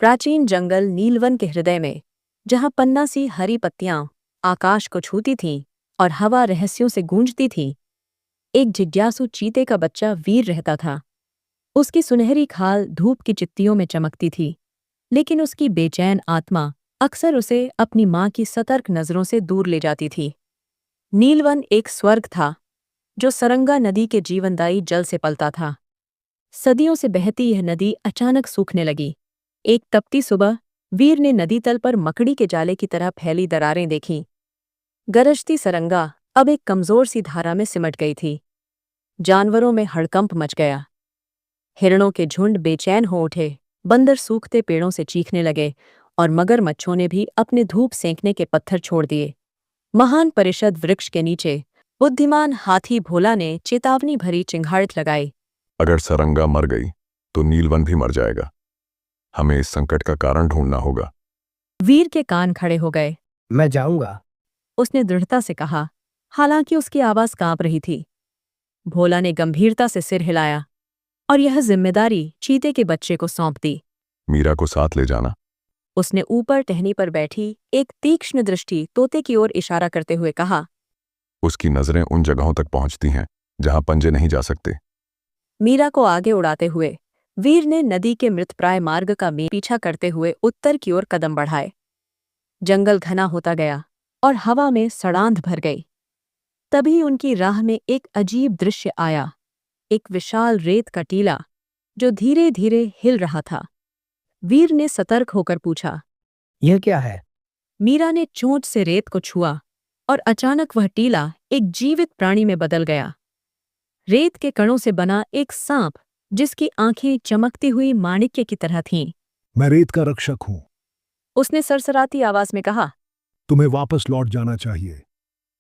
प्राचीन जंगल नीलवन के हृदय में, जहां पन्ना सी हरी पत्तियां आकाश को छूती थीं और हवा रहस्यों से गूंजती थी, एक जिज्ञासु चीते का बच्चा वीर रहता था। उसकी सुनहरी खाल धूप की चित्तियों में चमकती थी, लेकिन उसकी बेचैन आत्मा अक्सर उसे अपनी मां की सतर्क नजरों से दूर ले जाती थी। नीलवन एक स्वर्ग था, जो सरंगा नदी के जीवनदायी जल से पलता था। सदियों से बहती यह नदी अचानक सूखने लगी। एक तपती सुबह वीर ने नदी तल पर मकड़ी के जाले की तरह फैली दरारें देखीं। गरजती सरंगा अब एक कमजोर सी धारा में सिमट गई थी। जानवरों में हड़कंप मच गया। हिरणों के झुंड बेचैन हो उठे, बंदर सूखते पेड़ों से चीखने लगे और मगरमच्छों ने भी अपने धूप सेंकने के पत्थर छोड़ दिए। महान परिषद वृक्ष के नीचे बुद्धिमान हाथी भोला ने चेतावनी भरी चिंगारित लगाई। अगर सरंगा मर गई तो नीलवन भी मर जाएगा। हमें इस संकट का कारण ढूंढना होगा। वीर के कान खड़े हो गए। मैं जाऊंगा, उसने दृढ़ता से कहा, हालांकि उसकी आवाज कांप रही थी। भोला ने गंभीरता से सिर हिलाया और यह जिम्मेदारी चीते के बच्चे को सौंप दी। मीरा को साथ ले जाना। उसने ऊपर टहनी पर बैठी एक तीक्ष्ण दृष्टि तोते की ओर इशारा करते हुए कहा। उसकी नजरें उन जगहों तक पहुंचती हैं जहां पंजे नहीं जा सकते। मीरा को आगे उड़ाते हुए वीर ने नदी के मृतप्राय मार्ग का पीछा करते हुए उत्तर की ओर कदम बढ़ाए। जंगल घना होता गया और हवा में सड़ांध भर गई। तभी उनकी राह में एक अजीब दृश्य आया। एक विशाल रेत का टीला जो धीरे धीरे हिल रहा था। वीर ने सतर्क होकर पूछा, यह क्या है? मीरा ने चोंच से रेत को छुआ और अचानक वह टीला एक जीवित प्राणी में बदल गया। रेत के कणों से बना एक सांप, जिसकी आंखें चमकती हुई माणिक्य की तरह थीं। मैं रेत का रक्षक हूं। उसने सरसराती आवाज में कहा। तुम्हें वापस लौट जाना चाहिए।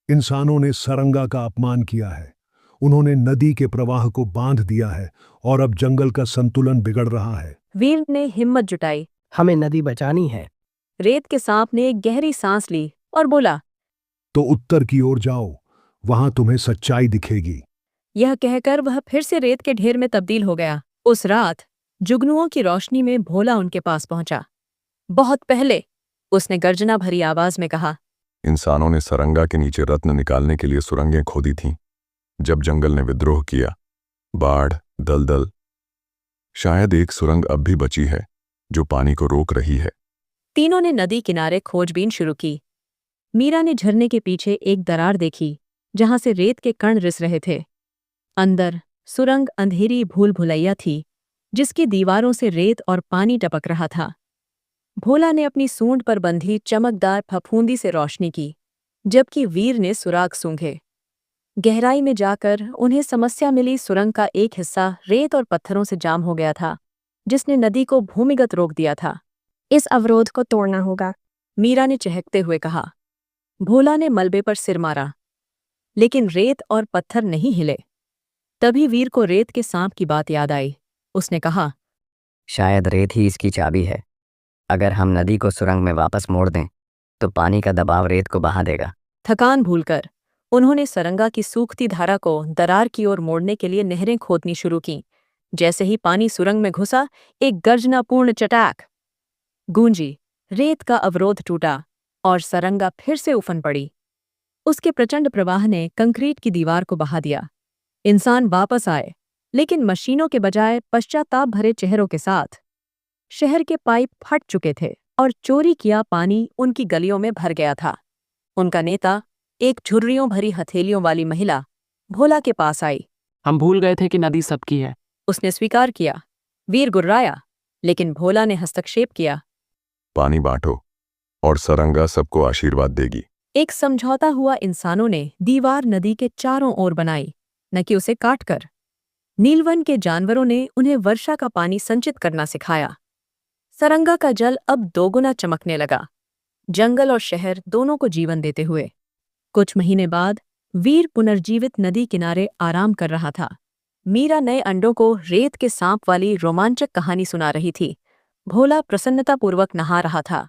इंसानों ने सरंगा का अपमान किया है। उन्होंने नदी के प्रवाह को बांध दिया है और अब जंगल का संतुलन बिगड़ रहा है। वीर ने हिम्मत जुटाई। हमें नदी बचानी है। रेत के सांप ने एक गहरी सांस ली और बोला, तो उत्तर की ओर जाओ, वहां तुम्हें सच्चाई दिखेगी। यह कहकर वह फिर से रेत के ढेर में तब्दील हो गया। उस रात जुगनुओं की रोशनी में भोला उनके पास पहुंचा। बहुत पहले उसने गर्जना भरी आवाज में कहा, इंसानों ने सरंगा के नीचे रत्न निकालने के लिए सुरंगें खोदी थीं। जब जंगल ने विद्रोह किया, बाढ़, दलदल, शायद एक सुरंग अब भी बची है जो पानी को रोक रही है। तीनों ने नदी किनारे खोजबीन शुरू की। मीरा ने झरने के पीछे एक दरार देखी, जहां से रेत के कण रिस रहे थे। अंदर सुरंग अंधेरी भूल भुलैया थी, जिसकी दीवारों से रेत और पानी टपक रहा था। भोला ने अपनी सूंड पर बंधी चमकदार फफूंदी से रोशनी की, जबकि वीर ने सुराग सूंघे। गहराई में जाकर उन्हें समस्या मिली। सुरंग का एक हिस्सा रेत और पत्थरों से जाम हो गया था, जिसने नदी को भूमिगत रोक दिया था। इस अवरोध को तोड़ना होगा, मीरा ने चहकते हुए कहा। भोला ने मलबे पर सिर मारा, लेकिन रेत और पत्थर नहीं हिले। तभी वीर को रेत के सांप की बात याद आई। उसने कहा, शायद रेत ही इसकी चाबी है। अगर हम नदी को सुरंग में वापस मोड़ दें तो पानी का दबाव रेत को बहा देगा। थकान भूलकर उन्होंने सरंगा की सूखती धारा को दरार की ओर मोड़ने के लिए नहरें खोदनी शुरू की। जैसे ही पानी सुरंग में घुसा, एक गर्जनापूर्ण चटाक गूंजी। रेत का अवरोध टूटा और सरंगा फिर से उफन पड़ी। उसके प्रचंड प्रवाह ने कंक्रीट की दीवार को बहा दिया। इंसान वापस आए, लेकिन मशीनों के बजाय पश्चाताप भरे चेहरों के साथ। शहर के पाइप फट चुके थे और चोरी किया पानी उनकी गलियों में भर गया था। उनका नेता, एक झुर्रियों भरी हथेलियों वाली महिला, भोला के पास आई। हम भूल गए थे कि नदी सबकी है। उसने स्वीकार किया। वीर गुर्राया, लेकिन भोला ने हस्तक्षेप किया। पानी बांटो और सरंगा सबको आशीर्वाद देगी। एक समझौता हुआ। इंसानों ने दीवार नदी के चारों ओर बनाई, न कि उसे काटकर। नीलवन के जानवरों ने उन्हें वर्षा का पानी संचित करना सिखाया। सरंगा का जल अब दोगुना चमकने लगा, जंगल और शहर दोनों को जीवन देते हुए। कुछ महीने बाद वीर पुनर्जीवित नदी किनारे आराम कर रहा था। मीरा नए अंडों को रेत के सांप वाली रोमांचक कहानी सुना रही थी। भोला प्रसन्नतापूर्वक नहा रहा था।